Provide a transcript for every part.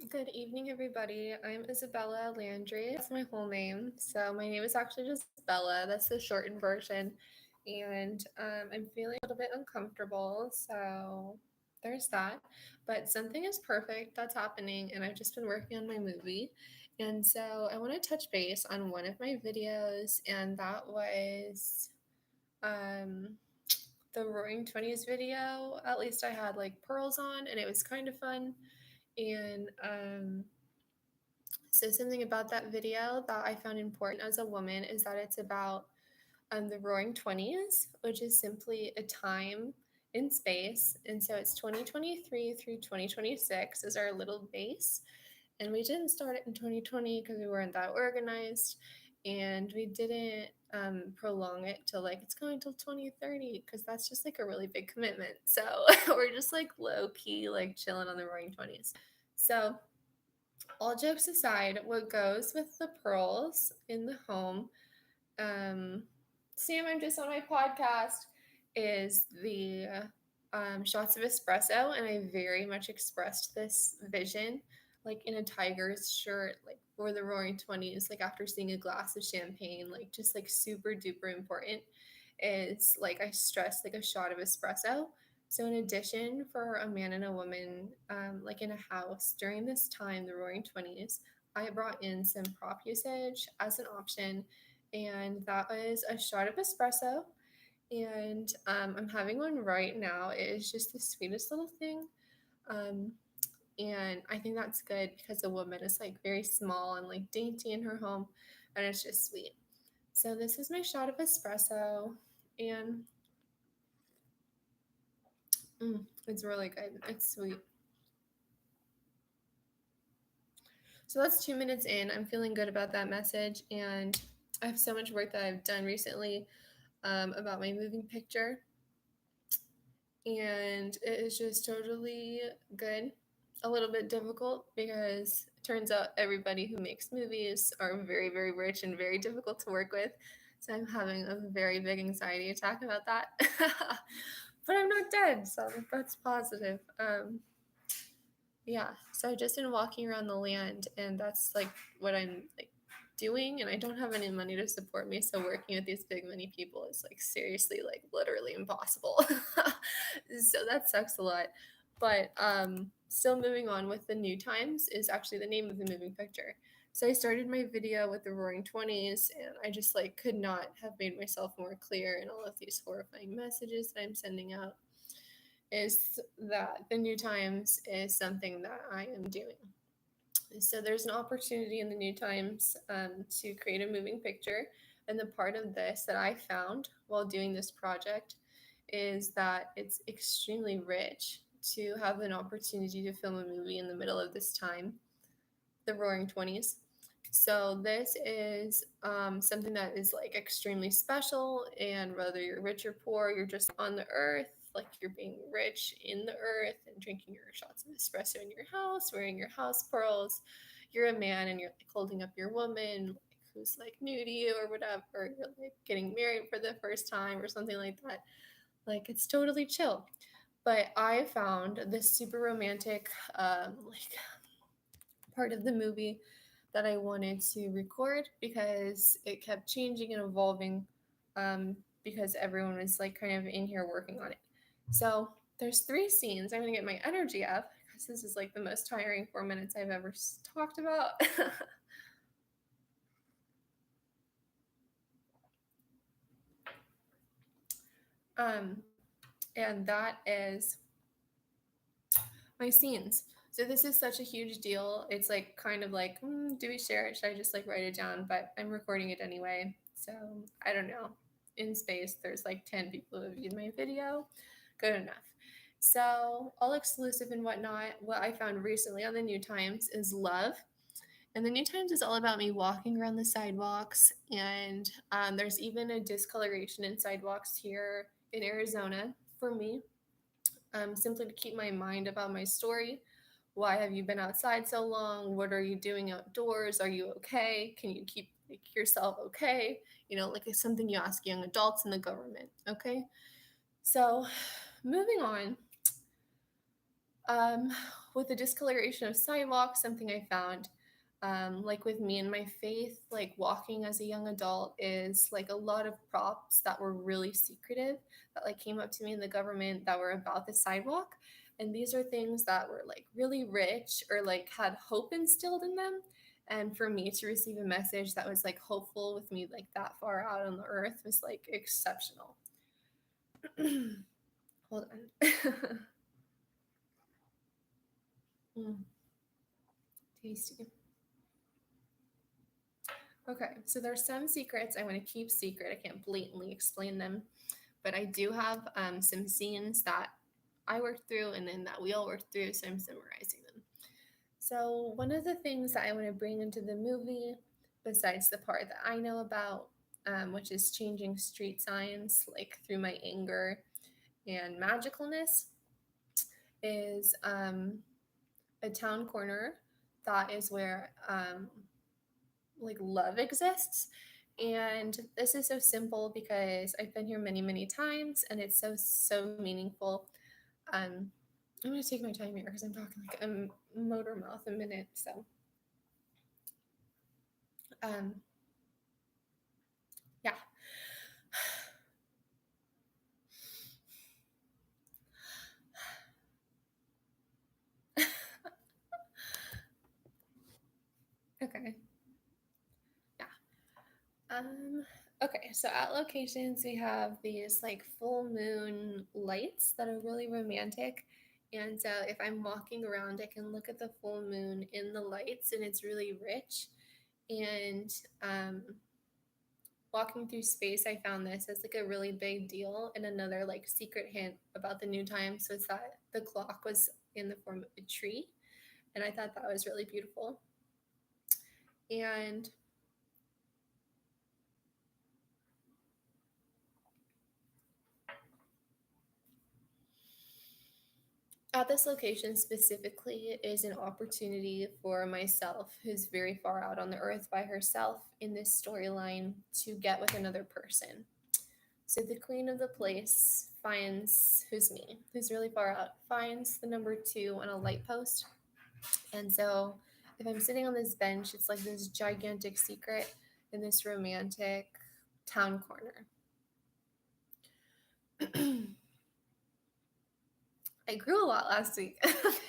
Good evening, everybody. I'm Isabella Landry. That's my whole name. So my name is actually just Bella. That's the shortened version. And I'm feeling a little bit uncomfortable. So there's that. But something is perfect that's happening. And I've just been working on my movie. And so I want to touch base on one of my videos. And that was um, the Roaring Twenties video. At least I had like pearls on, and it was kind of fun. And so, something about that video that I found important as a woman is that it's about the Roaring Twenties, which is simply a time in space. And so, it's 2023 through 2026 is our little base. And we didn't start it in 2020 because we weren't that organized. And we didn't prolong it till like it's going till 2030 because that's just like a really big commitment. So, we're just like low key, like chilling on the Roaring Twenties. So, all jokes aside, what goes with the pearls in the home, um, Sam, I'm just on my podcast, is the shots of espresso. And I very much expressed this vision, like in a Tigers shirt, like for the Roaring Twenties, like after seeing a glass of champagne, like just like super duper important is like I stressed like a shot of espresso. So, in addition, for a man and a woman, like in a house during this time, the Roaring Twenties, I brought in some prop usage as an option, and that was a shot of espresso. And I'm having one right now. It is just the sweetest little thing. Um, and I think that's good because a woman is like very small and like dainty in her home, and it's just sweet. So, this is my shot of espresso, and it's really good. It's sweet. So that's 2 minutes in. I'm feeling good about that message. And I have so much work that I've done recently about my moving picture. And it is just totally good. A little bit difficult because it turns out everybody who makes movies are very, very rich and very difficult to work with. So I'm having a very big anxiety attack about that. But I'm not dead, so that's positive. Yeah, so I've just been walking around the land, and that's like what I'm like doing. And I don't have any money to support me, so working with these big many people is like seriously, like literally impossible. So that sucks a lot. But still moving on with the New Times is actually the name of the moving picture. So I started my video with the Roaring Twenties, and I just like could not have made myself more clear in all of these horrifying messages that I'm sending out is that the New Times is something that I am doing. So there's an opportunity in the New Times to create a moving picture. And the part of this that I found while doing this project is that it's extremely rich to have an opportunity to film a movie in the middle of this time, the Roaring Twenties. So this is something that is like extremely special, and whether you're rich or poor, you're just on the earth, like you're being rich in the earth and drinking your shots of espresso in your house, wearing your house pearls. You're a man and you're like holding up your woman, like who's like new to you or whatever. You're like getting married for the first time or something like that. Like it's totally chill. But I found this super romantic, like part of the movie that I wanted to record because it kept changing and evolving because everyone was like kind of in here working on it. So there's three scenes. I'm gonna get my energy up because this is like the most tiring 4 minutes I've ever talked about. um, and that is my scenes. So this is such a huge deal. It's like kind of like, do we share it? Should I just like write it down? But I'm recording it anyway. So I don't know. In space, there's like 10 people who have viewed my video. Good enough. So all exclusive and whatnot. What I found recently on the New Times is love. And the New Times is all about me walking around the sidewalks. And there's even a discoloration in sidewalks here in Arizona for me, simply to keep my mind about my story. Why have you been outside so long? What are you doing outdoors? Are you okay? Can you keep like, yourself okay? You know, like it's something you ask young adults in the government. Okay. So, moving on. Um, with the discoloration of sidewalks, something I found, like with me and my faith, like walking as a young adult is like a lot of props that were really secretive that like came up to me in the government that were about the sidewalk. And these are things that were like really rich or like had hope instilled in them. And for me to receive a message that was like hopeful with me like that far out on the earth was like exceptional. Hold on. Mm, tasty. Okay, so there's some secrets I want to keep secret. I can't blatantly explain them, but I do have some scenes that I worked through and then that we all worked through, so I'm summarizing them. So, one of the things that I want to bring into the movie, besides the part that I know about, which is changing street signs like through my anger and magicalness, is a town corner that is where like love exists. And this is so simple because I've been here many, many times and it's so meaningful. Um, I'm gonna take my time here because I'm talking like a motor mouth a minute. So, um, yeah. Okay. Yeah. Okay, so at locations we have these like full moon lights that are really romantic. And so if I'm walking around, I can look at the full moon in the lights and it's really rich. And walking through space, I found this as like a really big deal. And another like secret hint about the new times was that the clock was in the form of a tree. And I thought that was really beautiful. And at this location specifically is an opportunity for myself, who's very far out on the earth by herself in this storyline, to get with another person. So the queen of the place finds, who's me, who's really far out, finds the number 2 on a light post. And so if I'm sitting on this bench, it's like this gigantic secret in this romantic town corner. I grew a lot last week.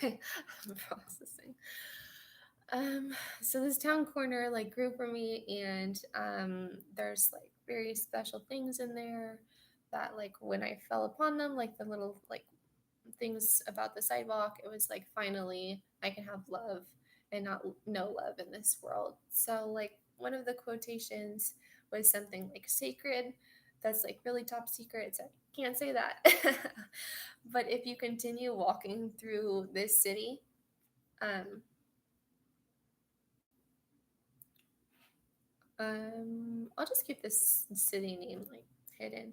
Okay, I'm processing. So this town corner like grew for me, and there's like very special things in there that like when I fell upon them, like the little like things about the sidewalk, it was like finally I can have love and not no love in this world. So like one of the quotations was something like sacred that's like really top secret. So I can't say that. But if you continue walking through this city, um, I'll just keep this city name like hidden.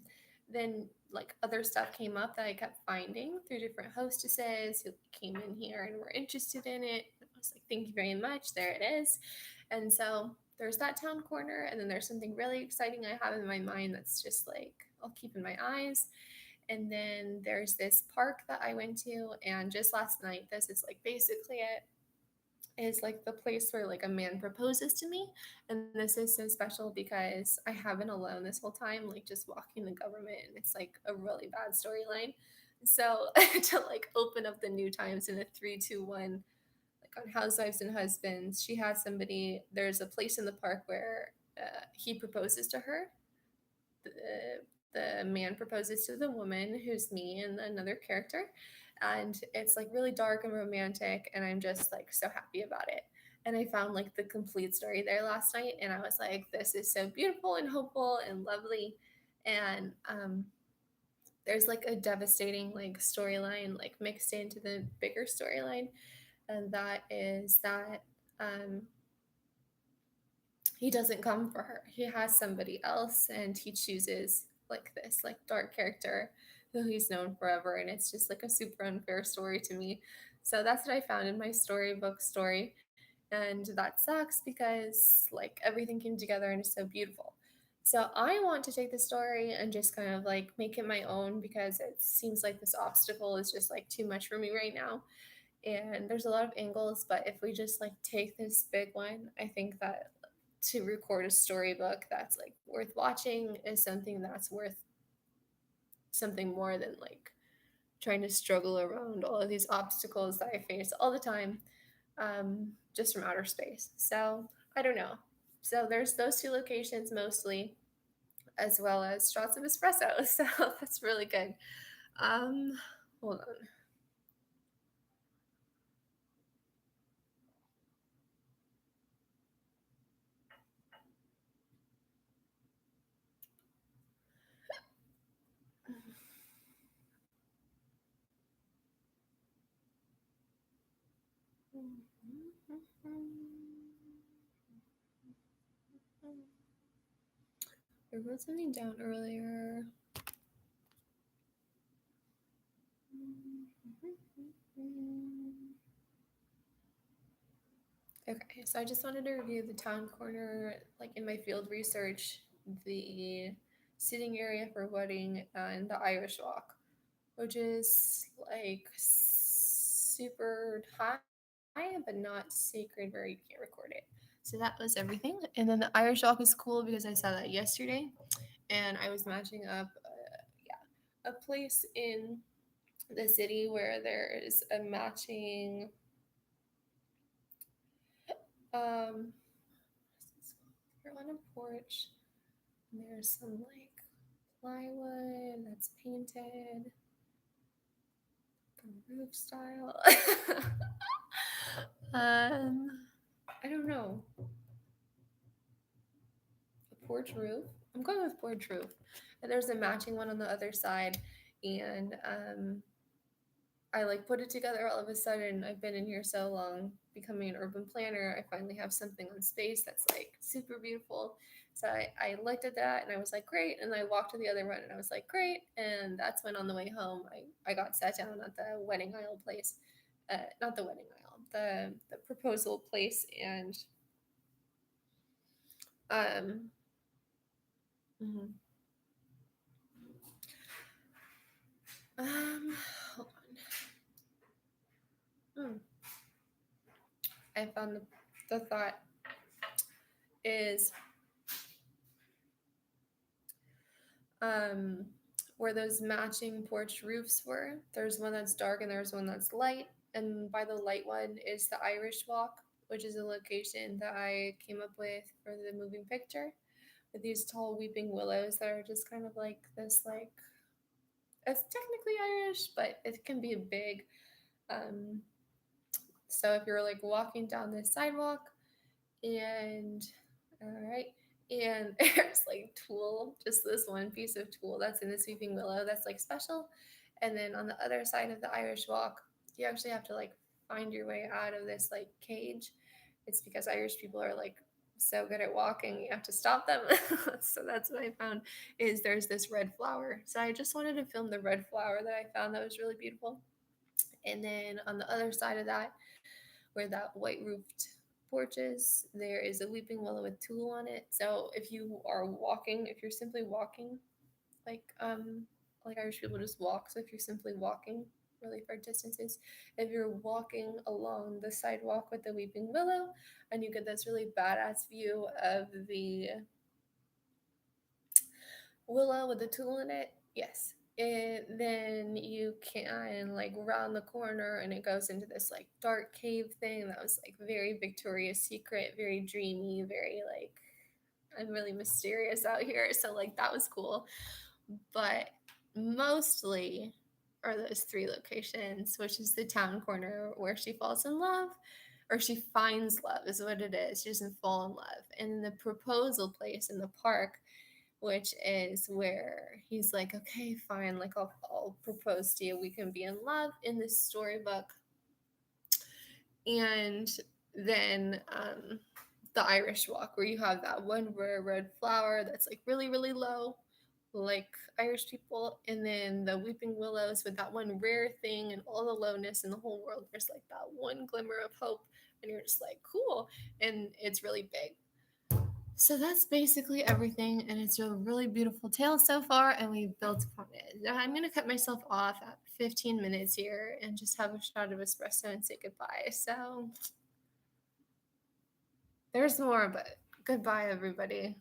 Then like other stuff came up that I kept finding through different hostesses who came in here and were interested in it. I was like, thank you very much. There it is. And so there's that town corner, and then there's something really exciting I have in my mind that's just like I'll keep in my eyes. And then there's this park that I went to, and just last night, this is like basically it is like the place where like a man proposes to me. And this is so special because I have been alone this whole time, like just walking the government, and it's like a really bad storyline. So to like open up the new times in a 3-2-1, like on Housewives and Husbands, she has somebody, there's a place in the park where he proposes to her. the, the man proposes to the woman, who's me and another character, and it's like really dark and romantic, and I'm just like so happy about it. And I found like the complete story there last night, and I was like, this is so beautiful and hopeful and lovely. And there's like a devastating like storyline like mixed into the bigger storyline, and that is that um he doesn't come for her. He has somebody else, and he chooses like this like dark character who he's known forever, and it's just like a super unfair story to me. So that's what I found in my storybook story, and that sucks because like everything came together and it's so beautiful. So I want to take the story and just kind of like make it my own because it seems like this obstacle is just like too much for me right now. and there's a lot of angles, but if we just like take this big one, I think that to record a storybook that's like worth watching is something that's worth something more than like trying to struggle around all of these obstacles that I face all the time, just from outer space. So I don't know. So there's those two locations mostly, as well as shots of espresso. So that's really good. Um, hold on. I wrote something down earlier. Okay, so I just wanted to review the town corner, like in my field research, the sitting area for wedding and the Irish Walk, which is like super high, but not sacred where you can't record it. So that was everything. And then the Irish Walk is cool because I saw that yesterday, and I was matching up, yeah, a place in the city where there is a matching um you're on a porch and there's some like plywood that's painted roof style. um I don't know, a porch roof. I'm going with porch roof. And there's a matching one on the other side, and I like put it together all of a sudden. I've been in here so long, becoming an urban planner. I finally have something on space that's like super beautiful. So I looked at that and I was like, great. And I walked to the other one and I was like, great. And that's when on the way home, I got sat down at the wedding aisle place. Not the wedding aisle, the proposal place. And um, mhm. Hold on. I found the thought is um, where those matching porch roofs were. There's one that's dark and there's one that's light. And by the light one is the Irish Walk, which is a location that I came up with for the moving picture, with these tall weeping willows that are just kind of like this, like, it's technically Irish, but it can be big. Um, so if you're like walking down this sidewalk and all right, and there's like tulle, just this one piece of tulle that's in the sweeping willow that's like special. And then on the other side of the Irish Walk, you actually have to like find your way out of this like cage. It's because Irish people are like so good at walking, you have to stop them. So that's what I found, is there's this red flower. So I just wanted to film the red flower that I found that was really beautiful. And then on the other side of that, where that white roofed porch is, there is a weeping willow with tulle on it. So if you are walking, if you're simply walking, like like Irish people just walk. So if you're simply walking really far distances, if you're walking along the sidewalk with the weeping willow, and you get this really badass view of the willow with the tulle in it, yes. And then you can like round the corner and it goes into this like dark cave thing that was like very Victoria's Secret, very dreamy, very like, I'm really mysterious out here. So like that was cool. But mostly are those three locations, which is the town corner where she falls in love, or she finds love is what it is. She doesn't fall in love. And the proposal place in the park, which is where he's like, okay, fine, like I'll propose to you. We can be in love in this storybook. And then the Irish Walk, where you have that one rare red flower that's like really, really low, like Irish people, and then the weeping willows with that one rare thing and all the lowness in the whole world. There's like that one glimmer of hope, and you're just like, cool, and it's really big. So that's basically everything, and it's a really beautiful tale so far, and we built upon it. Now I'm gonna cut myself off at 15 minutes here and just have a shot of espresso and say goodbye. So there's more, but goodbye, everybody.